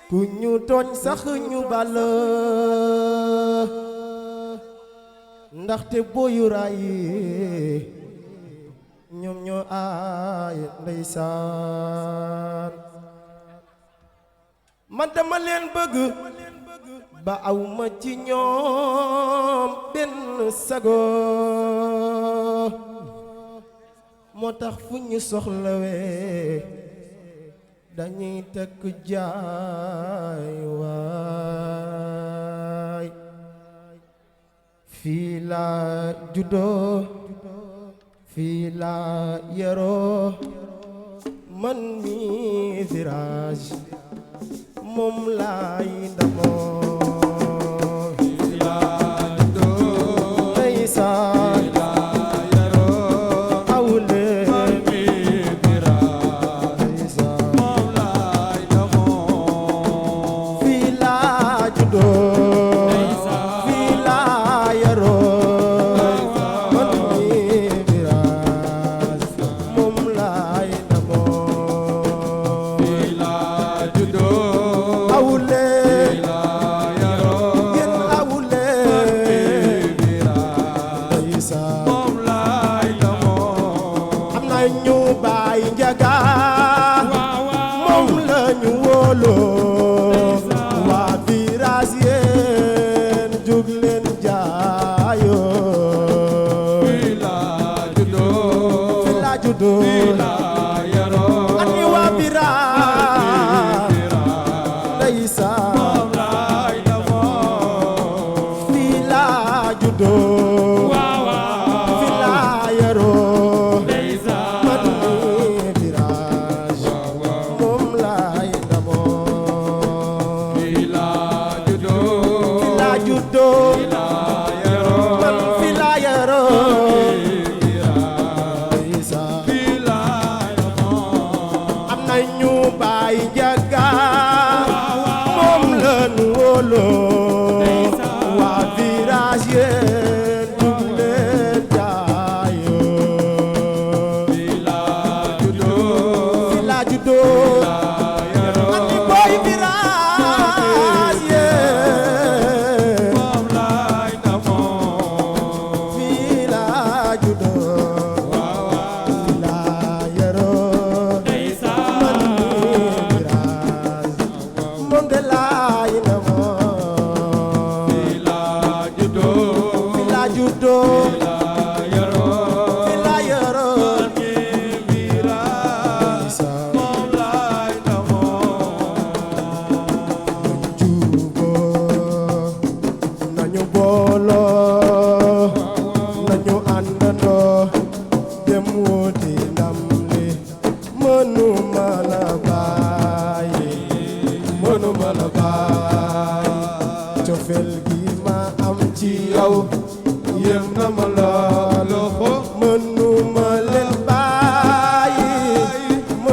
ku ñu tooñ sax ñu bal ndaxte booyu raay ñoom ñoo aay ndeysaan man dama leen bëgg ba aw ma ci ñoom benn sago moo tax fu ñu soxlawee dañuy tekk jaay waay fii laa juddoo fii laa yaroo man mi Virage moom laay ndamoo fii laa juddoo ndeysaan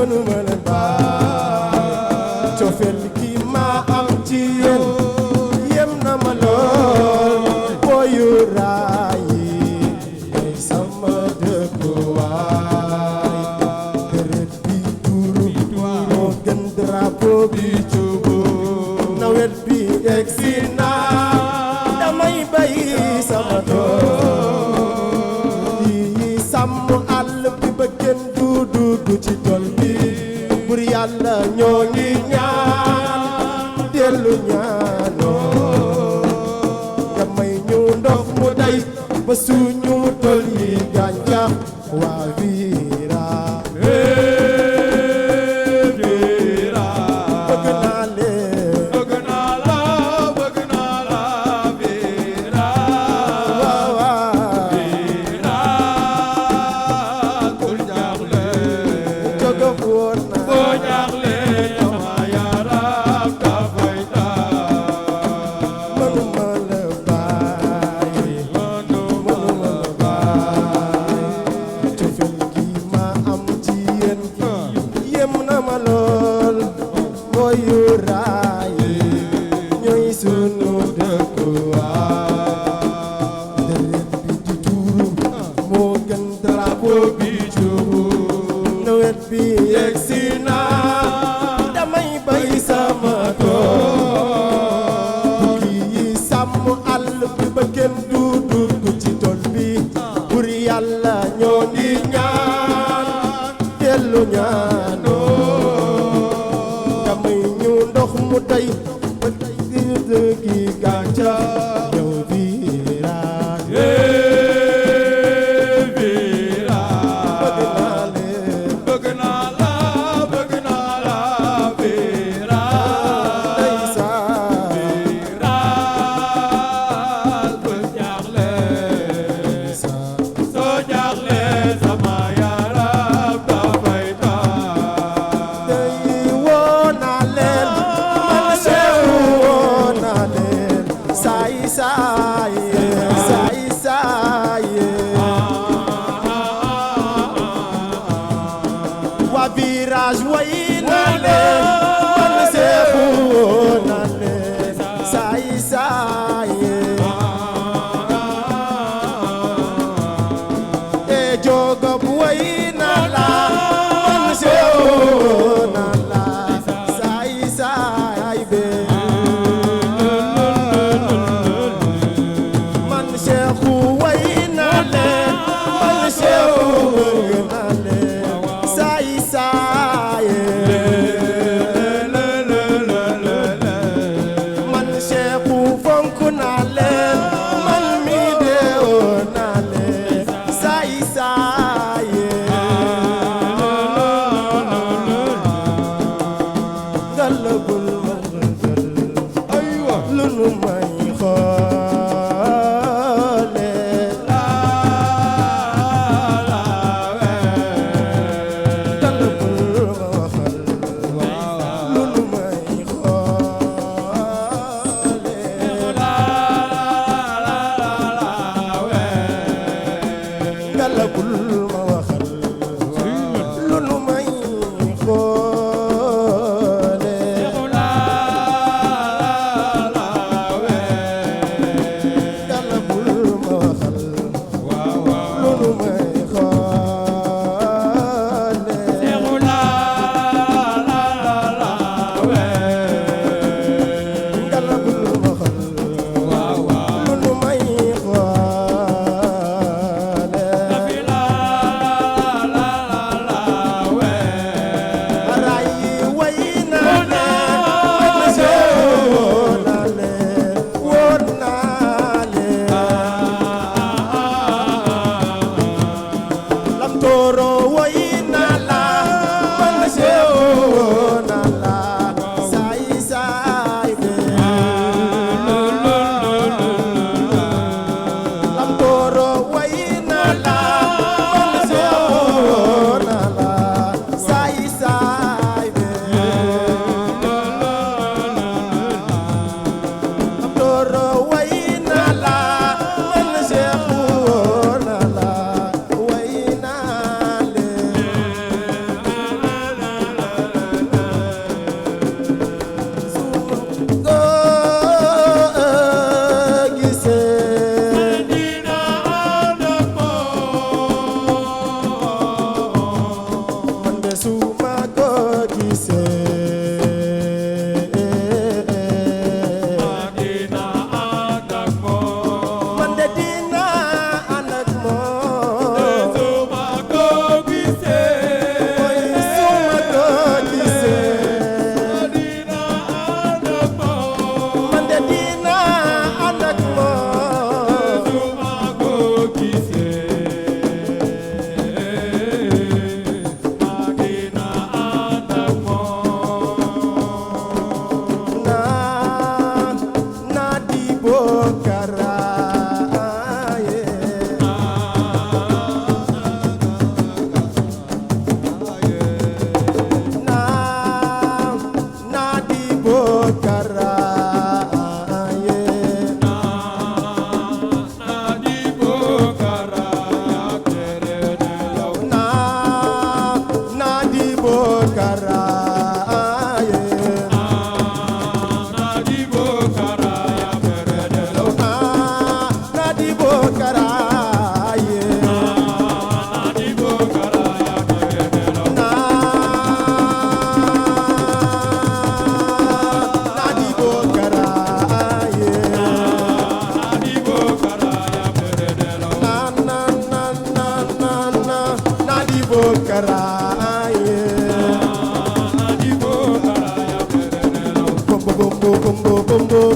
Manuma tey dëggi gàncax yow virage bëgg naa la sa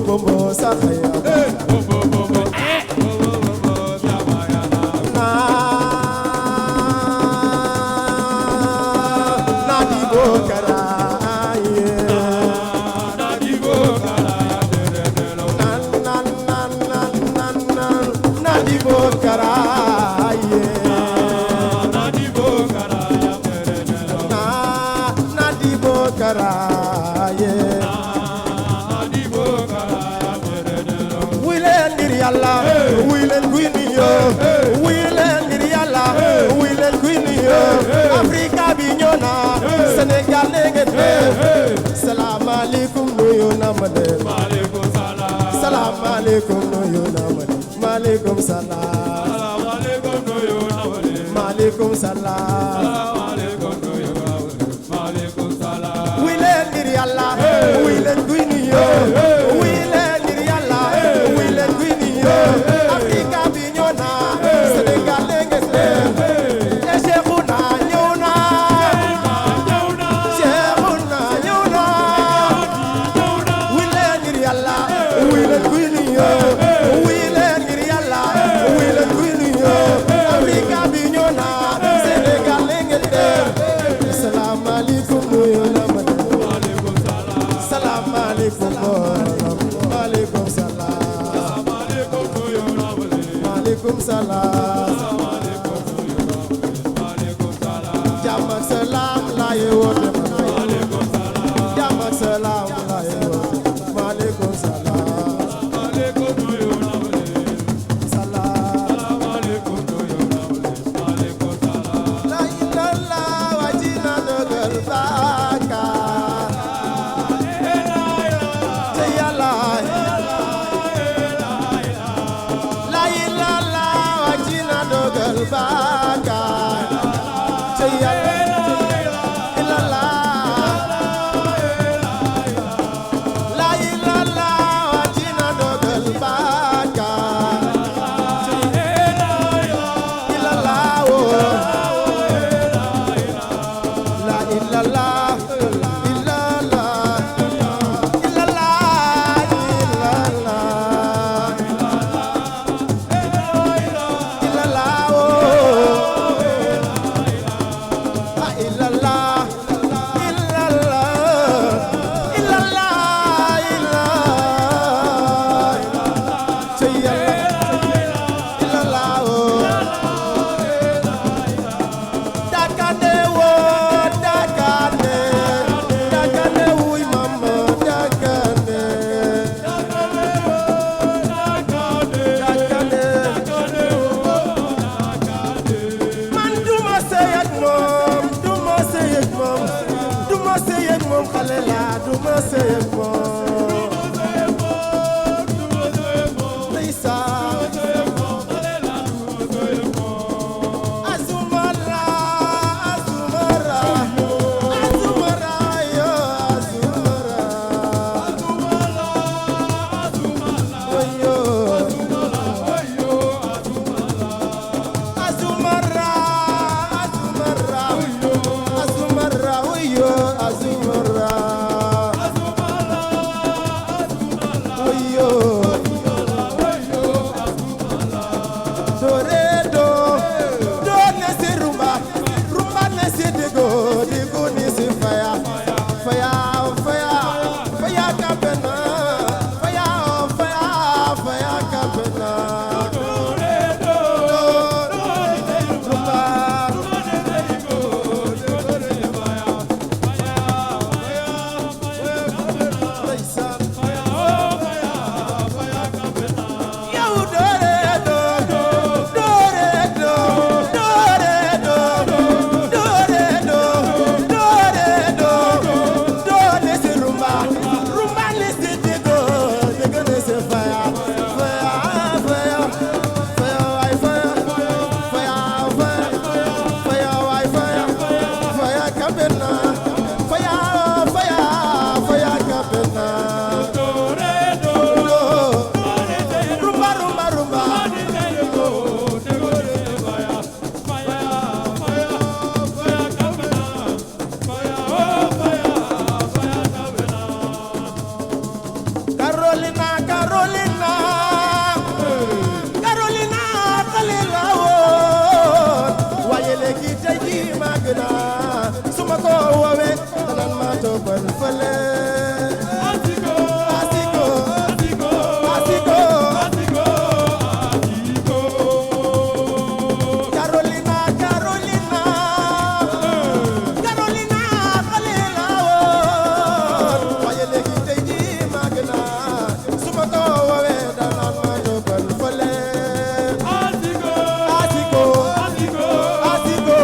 bombo saxaya Afrika bi ñëw na Sénégal léegi salaam aleykum nuyu na ma de salaam aleykum nuyu na ma de maaleykum salaam maaleykum salaam wuy leen ngir Yàlla wuy leen kuy nuyoo wuy leen ngir Yàlla wuy leen kuy nuyoo Afrika bi ñëw na Sénégal léegi jàmm ak salaam laay woote jàmm ak salaam laay woote maaleykum salaam la ilaha wa jina dogal baakaar te Yàlla la ilaha wa Carolina Carolina Carolina xale la woon waaye léegi tey jii màgg na su ma ko woowee danaan ma toppal fële asiko asiko asiko Carolina Carolina Carolina xale la woon waaye léegi tey jii màgg na su ma ko woowee danaan ma toppal fële asiko asiko asiko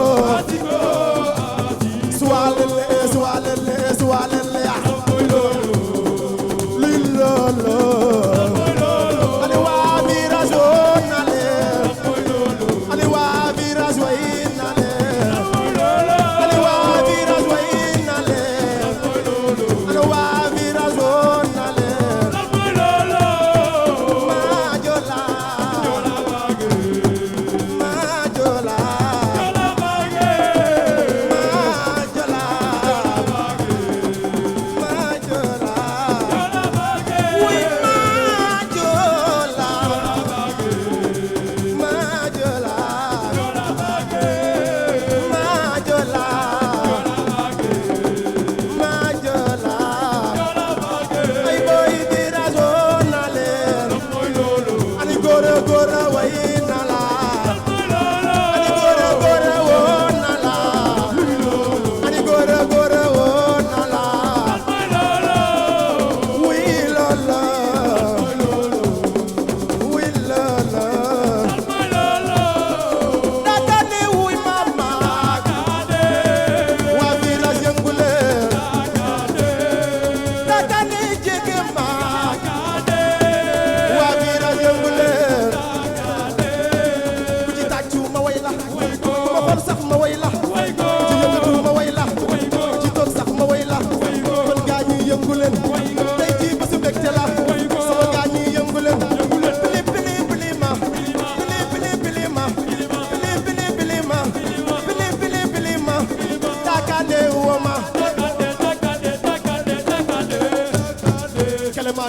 suwalele suwalele suwalele lilolo ali wa virage nale ali wa virage nale ali wa virage nale ali wa virage nale majola majola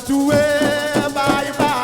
Tuwe bye bye